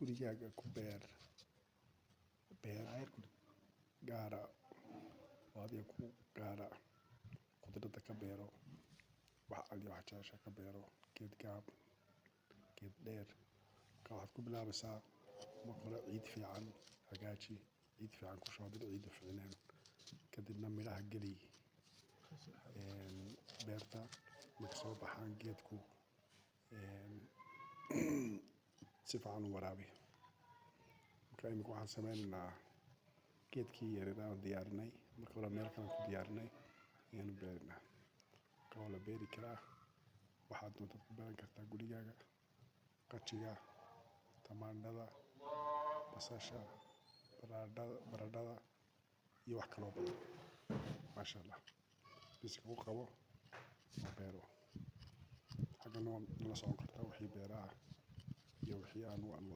gurigaaga ku beer gaara oo adiga ku gaara khudradda ka beero wax alle waxaad jeceshahay ka beero geed gaab geed dheer marka waxaad ku bilaabaysaa marka hore ciid fiican hagaaji ciid fiican ku shubo haddii ciiddu fiicneen kadibna midhaha geli beerta marka soo baxaan geedku si fiican u waraabi marka imika waxaan sameynaynaa geedkii yareeraa aan diyaarinay marka hore meel kale ku diyaarinay ayaanu beerinaa marka waa la beeri karaa waxaad doontaad ku beeran kartaa gurigaaga qajiga tamaandhada basasha baradhada iyo wax kaloo badan maasha allah biska u qabo oo beero xaggana waa la socon kartaa wixii beeraha iyo wixii aan wadno